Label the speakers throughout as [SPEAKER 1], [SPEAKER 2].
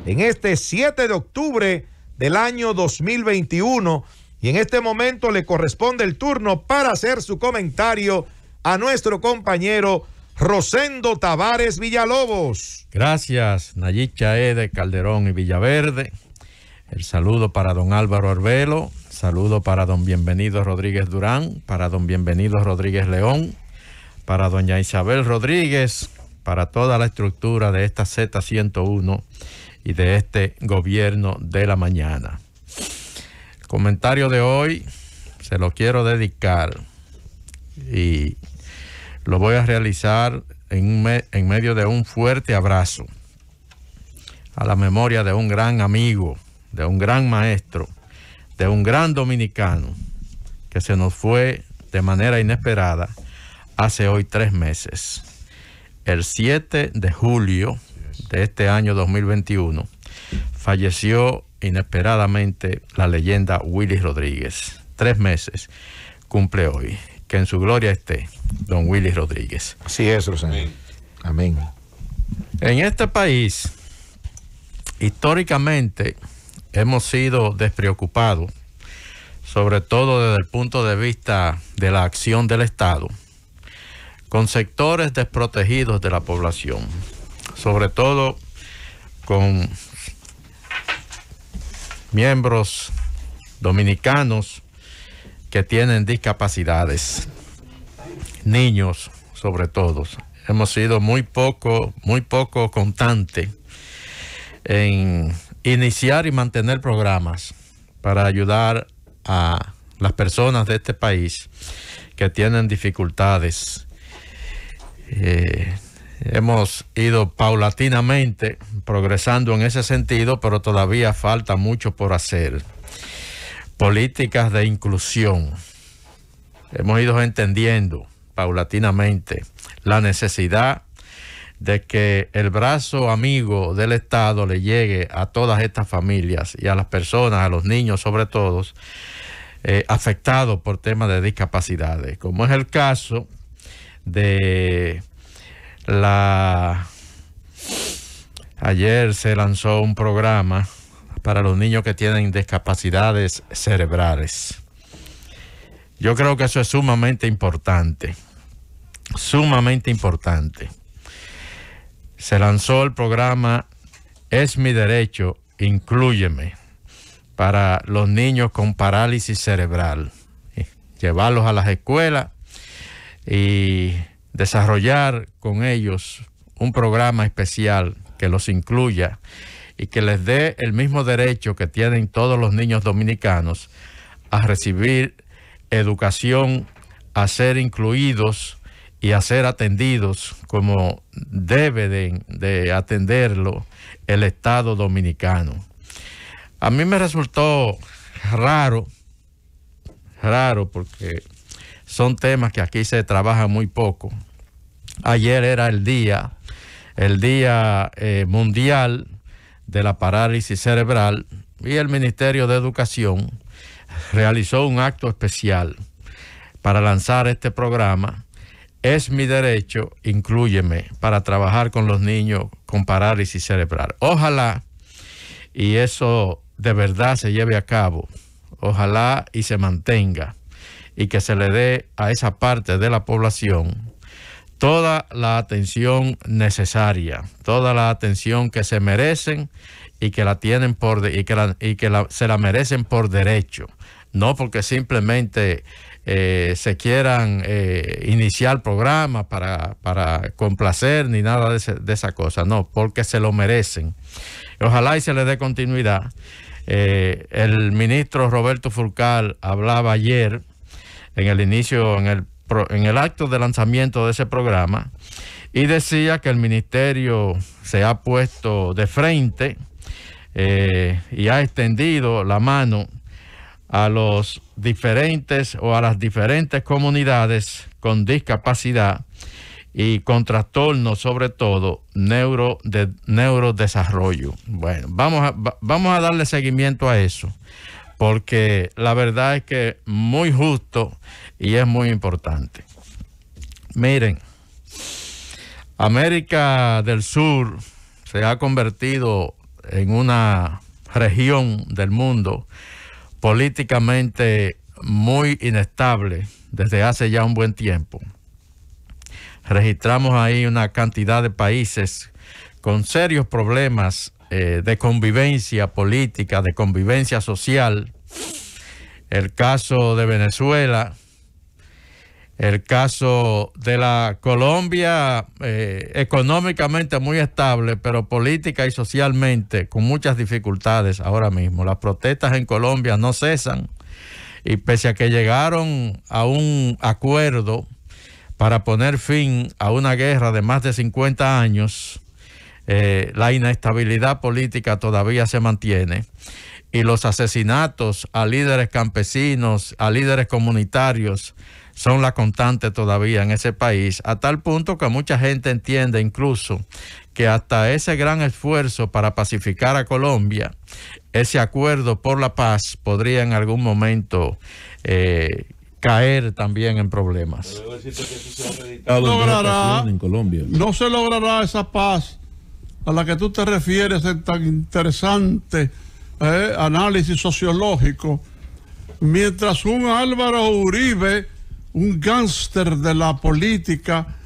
[SPEAKER 1] en este 7 de octubre del año 2021. Y en este momento le corresponde el turno para hacer su comentario a nuestro compañero Rosendo Tavares Villalobos.
[SPEAKER 2] Gracias, Nayib Chaé de Calderón y Villaverde. El saludo para don Álvaro Arbelo, saludo para don Bienvenido Rodríguez Durán, para don Bienvenido Rodríguez León, para doña Isabel Rodríguez, para toda la estructura de esta Z101 y de este gobierno de la mañana. El comentario de hoy se lo quiero dedicar y lo voy a realizar en medio de un fuerte abrazo a la memoria de un gran amigo, de un gran maestro, de un gran dominicano que se nos fue de manera inesperada hace hoy 3 meses. El 7 de julio de este año 2021 falleció inesperadamente la leyenda Willy Rodríguez. 3 meses cumple hoy. Que en su gloria esté don Willy Rodríguez.
[SPEAKER 1] Así es, Rosendo. Amén.
[SPEAKER 2] En este país, históricamente, hemos sido despreocupados, sobre todo desde el punto de vista de la acción del Estado, con sectores desprotegidos de la población, sobre todo con miembros dominicanos que tienen discapacidades, niños sobre todo. Hemos sido muy poco constantes en iniciar y mantener programas para ayudar a las personas de este país que tienen dificultades. Hemos ido paulatinamente progresando en ese sentido, pero todavía falta mucho por hacer. Políticas de inclusión. Hemos ido entendiendo paulatinamente la necesidad de que el brazo amigo del Estado le llegue a todas estas familias y a las personas, a los niños sobre todo, afectados por temas de discapacidades, como es el caso de ayer se lanzó un programa para los niños que tienen discapacidades cerebrales. Yo creo que eso es sumamente importante, sumamente importante. Se lanzó el programa Es mi derecho, inclúyeme, para los niños con parálisis cerebral. Llevarlos a las escuelas y desarrollar con ellos un programa especial que los incluya y que les dé el mismo derecho que tienen todos los niños dominicanos a recibir educación, a ser incluidos y a ser atendidos como debe de atenderlo el Estado dominicano. A mí me resultó raro porque son temas que aquí se trabajan muy poco. Ayer era el día mundial de la parálisis cerebral y el Ministerio de Educación realizó un acto especial para lanzar este programa. Es mi derecho, inclúyeme, para trabajar con los niños con parálisis cerebral. Ojalá y eso de verdad se lleve a cabo. Ojalá y se mantenga y que se le dé a esa parte de la población toda la atención necesaria, toda la atención que se merecen y que la tienen se la merecen por derecho, no porque simplemente se quieran iniciar programas para complacer ni nada de esa cosa, no, porque se lo merecen. Ojalá y se le dé continuidad. El ministro Roberto Fulcar hablaba ayer en el acto de lanzamiento de ese programa y decía que el ministerio se ha puesto de frente y ha extendido la mano a los diferentes o a las diferentes comunidades con discapacidad y con trastornos, sobre todo neurodesarrollo. Bueno, vamos a darle seguimiento a eso, porque la verdad es que es muy justo y es muy importante. Miren, América del Sur se ha convertido en una región del mundo políticamente muy inestable desde hace ya un buen tiempo. Registramos ahí una cantidad de países con serios problemas de convivencia política, de convivencia social. El caso de Venezuela, el caso de la Colombia, económicamente muy estable, pero política y socialmente con muchas dificultades ahora mismo. Las protestas en Colombia no cesan y pese a que llegaron a un acuerdo para poner fin a una guerra de más de 50 años, la inestabilidad política todavía se mantiene y los asesinatos a líderes campesinos, a líderes comunitarios, son la constante todavía en ese país, a tal punto que mucha gente entiende incluso que hasta ese gran esfuerzo para pacificar a Colombia, ese acuerdo por la paz podría en algún momento caer también en problemas.
[SPEAKER 3] No se logrará esa paz a la que tú te refieres en tan interesante análisis sociológico, mientras un Álvaro Uribe, un gángster de la política,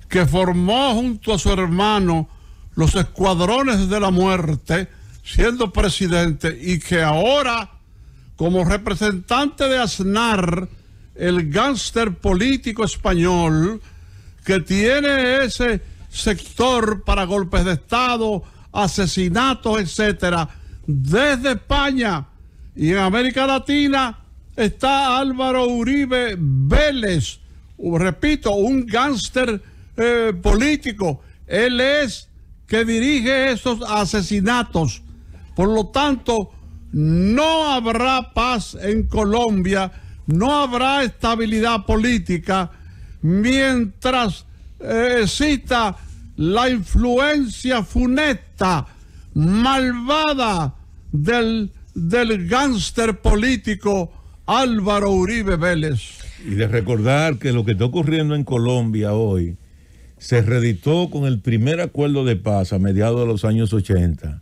[SPEAKER 3] que formó junto a su hermano los escuadrones de la muerte, siendo presidente, y que ahora, como representante de Aznar, el gángster político español, que tiene ese sector para golpes de Estado, asesinatos, etcétera, desde España y en América Latina, está Álvaro Uribe Vélez, repito, un gángster político. Él es que dirige esos asesinatos. Por lo tanto, no habrá paz en Colombia, no habrá estabilidad política mientras exista la influencia funesta, malvada del gángster político Álvaro Uribe Vélez.
[SPEAKER 4] Y de recordar que lo que está ocurriendo en Colombia hoy se reeditó con el primer acuerdo de paz a mediados de los años 80,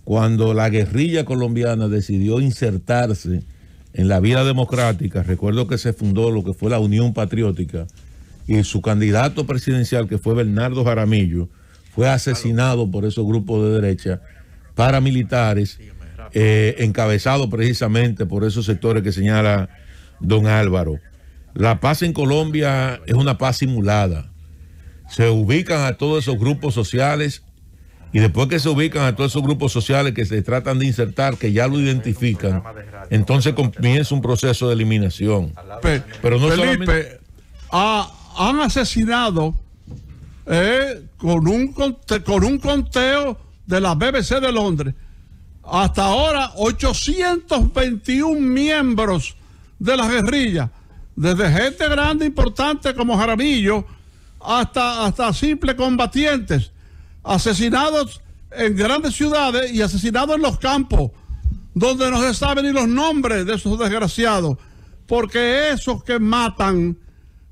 [SPEAKER 4] cuando la guerrilla colombiana decidió insertarse en la vida democrática. Recuerdo que se fundó lo que fue la Unión Patriótica y su candidato presidencial, que fue Bernardo Jaramillo, fue asesinado por esos grupos de derecha paramilitares, encabezado precisamente por esos sectores que señala don Álvaro. La paz en Colombia es una paz simulada. Se ubican a todos esos grupos sociales y después que se ubican a todos esos grupos sociales que se tratan de insertar, que ya lo identifican, entonces comienza un proceso de eliminación. Pero no
[SPEAKER 3] Felipe,
[SPEAKER 4] solamente...
[SPEAKER 3] han asesinado con un conteo de la BBC de Londres, hasta ahora 821 miembros de la guerrilla, desde gente grande, importante como Jaramillo, hasta simples combatientes, asesinados en grandes ciudades y asesinados en los campos, donde no se saben ni los nombres de esos desgraciados, porque esos que matan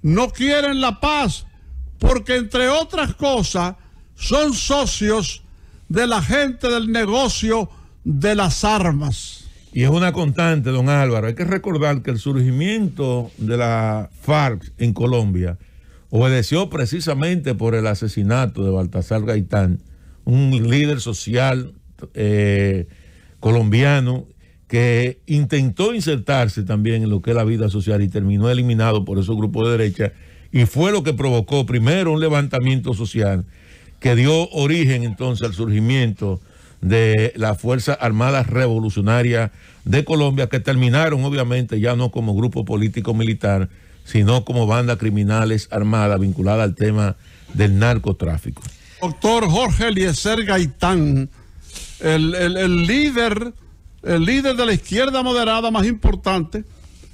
[SPEAKER 3] no quieren la paz, porque entre otras cosas son socios de la gente del negocio de las armas.
[SPEAKER 4] Y es una constante, don Álvaro. Hay que recordar que el surgimiento de la FARC en Colombia obedeció precisamente por el asesinato de Baltasar Gaitán, un líder social colombiano que intentó insertarse también en lo que es la vida social y terminó eliminado por esos grupos de derecha, y fue lo que provocó primero un levantamiento social que dio origen entonces al surgimiento de las Fuerzas Armadas Revolucionarias de Colombia, que terminaron obviamente ya no como grupo político militar, sino como bandas criminales armadas vinculadas al tema del narcotráfico.
[SPEAKER 3] Doctor Jorge Eliezer Gaitán, el líder de la izquierda moderada más importante,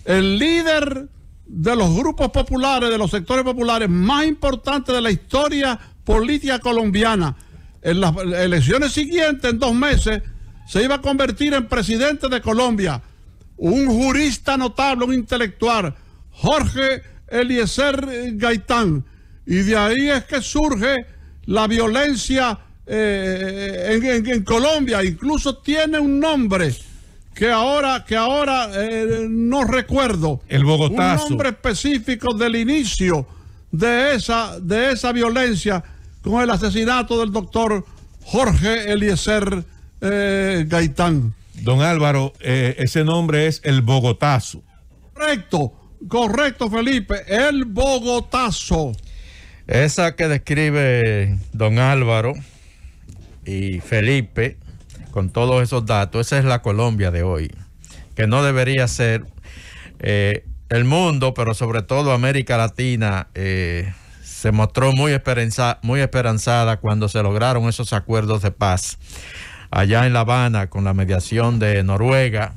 [SPEAKER 3] el líder de los grupos populares, de los sectores populares más importantes de la historia política colombiana. En las elecciones siguientes, en 2 meses, se iba a convertir en presidente de Colombia. Un jurista notable, un intelectual, Jorge Eliezer Gaitán. Y de ahí es que surge la violencia en Colombia. Incluso tiene un nombre que ahora no recuerdo.
[SPEAKER 4] El Bogotazo.
[SPEAKER 3] Un nombre específico del inicio de esa violencia con el asesinato del doctor Jorge Eliezer Gaitán.
[SPEAKER 4] Don Álvaro, ese nombre es el Bogotazo.
[SPEAKER 3] Correcto, Felipe, el Bogotazo.
[SPEAKER 2] Esa que describe don Álvaro y Felipe, con todos esos datos, esa es la Colombia de hoy, que no debería ser el mundo, pero sobre todo América Latina. Se mostró muy esperanzada cuando se lograron esos acuerdos de paz allá en La Habana con la mediación de Noruega,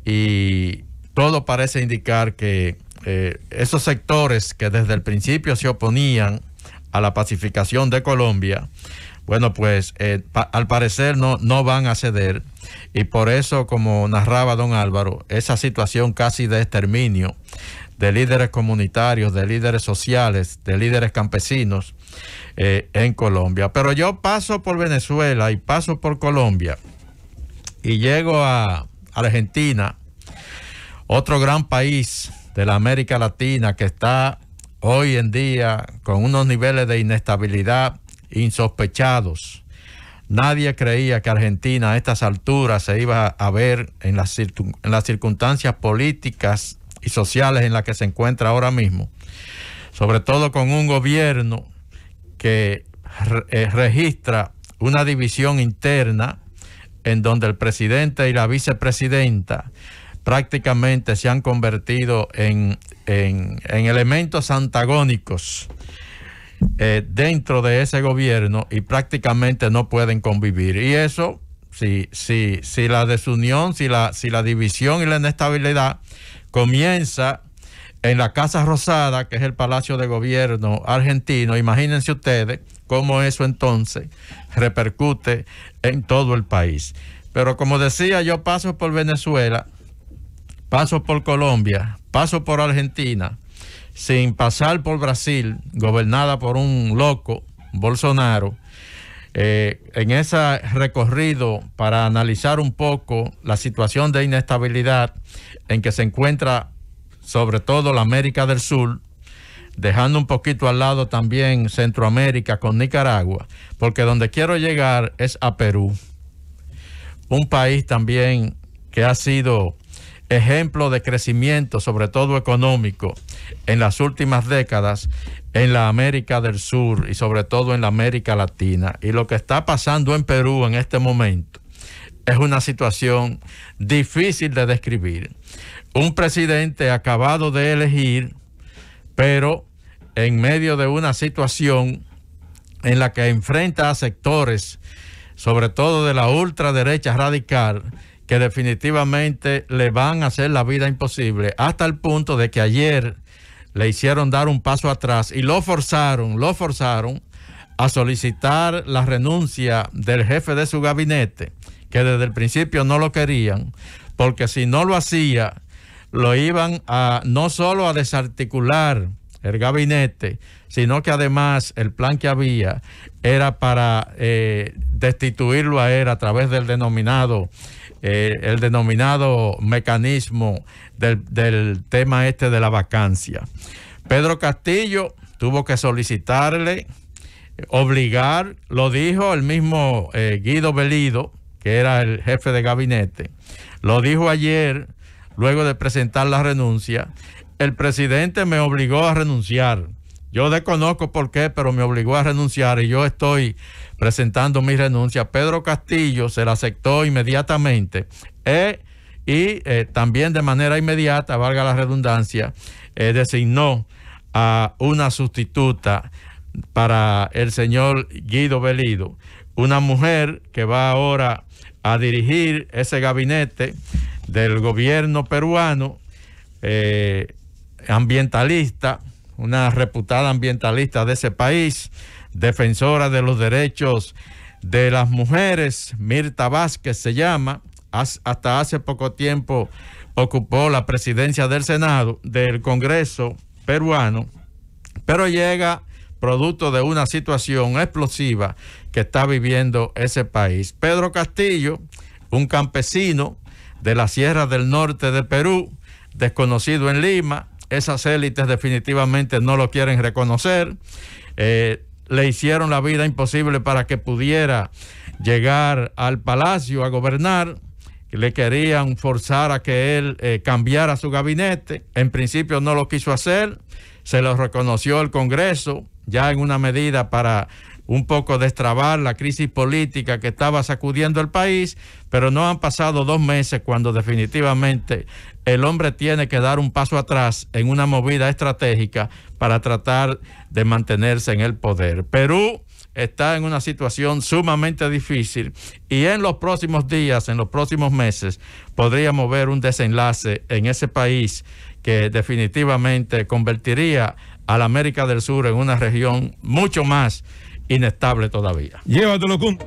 [SPEAKER 2] y todo parece indicar que esos sectores que desde el principio se oponían a la pacificación de Colombia, bueno, pues al parecer no van a ceder, y por eso, como narraba don Álvaro, esa situación casi de exterminio de líderes comunitarios, de líderes sociales, de líderes campesinos en Colombia. Pero yo paso por Venezuela y paso por Colombia y llego a Argentina, otro gran país de la América Latina que está hoy en día con unos niveles de inestabilidad insospechados. Nadie creía que Argentina a estas alturas se iba a ver en las circunstancias políticas y sociales en las que se encuentra ahora mismo, sobre todo con un gobierno que registra una división interna en donde el presidente y la vicepresidenta prácticamente se han convertido en elementos antagónicos dentro de ese gobierno, y prácticamente no pueden convivir. Y eso, si la desunión, si la división y la inestabilidad comienza en la Casa Rosada, que es el Palacio de Gobierno argentino, imagínense ustedes cómo eso entonces repercute en todo el país. Pero como decía, yo paso por Venezuela, paso por Colombia, paso por Argentina, sin pasar por Brasil, gobernada por un loco, Bolsonaro. En ese recorrido para analizar un poco la situación de inestabilidad en que se encuentra sobre todo la América del Sur, dejando un poquito al lado también Centroamérica con Nicaragua, porque donde quiero llegar es a Perú, un país también que ha sido ejemplo de crecimiento, sobre todo económico, en las últimas décadas en la América del Sur y sobre todo en la América Latina. Y lo que está pasando en Perú en este momento es una situación difícil de describir. Un presidente acabado de elegir, pero en medio de una situación en la que enfrenta a sectores, sobre todo de la ultraderecha radical, que definitivamente le van a hacer la vida imposible, hasta el punto de que ayer le hicieron dar un paso atrás y lo forzaron a solicitar la renuncia del jefe de su gabinete, que desde el principio no lo querían, porque si no lo hacía, lo iban a no solo a desarticular el gabinete, sino que además el plan que había era para destituirlo a él a través del denominado mecanismo del tema este de la vacancia. Pedro Castillo tuvo que solicitarle, obligar, lo dijo el mismo Guido Bellido, que era el jefe de gabinete, lo dijo ayer, luego de presentar la renuncia: el presidente me obligó a renunciar. Yo desconozco por qué, pero me obligó a renunciar y yo estoy presentando mi renuncia. Pedro Castillo se la aceptó inmediatamente y también de manera inmediata, valga la redundancia, designó a una sustituta para el señor Guido Bellido, una mujer que va ahora a dirigir ese gabinete del gobierno peruano, ambientalista, una reputada ambientalista de ese país, defensora de los derechos de las mujeres. Mirta Vázquez se llama, hasta hace poco tiempo ocupó la presidencia del Senado, del Congreso peruano, pero llega producto de una situación explosiva que está viviendo ese país. Pedro Castillo, un campesino de la Sierra del Norte de Perú, desconocido en Lima, esas élites definitivamente no lo quieren reconocer, le hicieron la vida imposible para que pudiera llegar al palacio a gobernar, le querían forzar a que él cambiara su gabinete, en principio no lo quiso hacer, se lo reconoció el Congreso, ya en una medida para un poco destrabar la crisis política que estaba sacudiendo el país, pero no han pasado 2 meses cuando definitivamente el hombre tiene que dar un paso atrás en una movida estratégica para tratar de mantenerse en el poder. Perú está en una situación sumamente difícil y en los próximos días, en los próximos meses, podríamos ver un desenlace en ese país que definitivamente convertiría a la América del Sur en una región mucho más inestable todavía.
[SPEAKER 4] Llévatelo, Kun.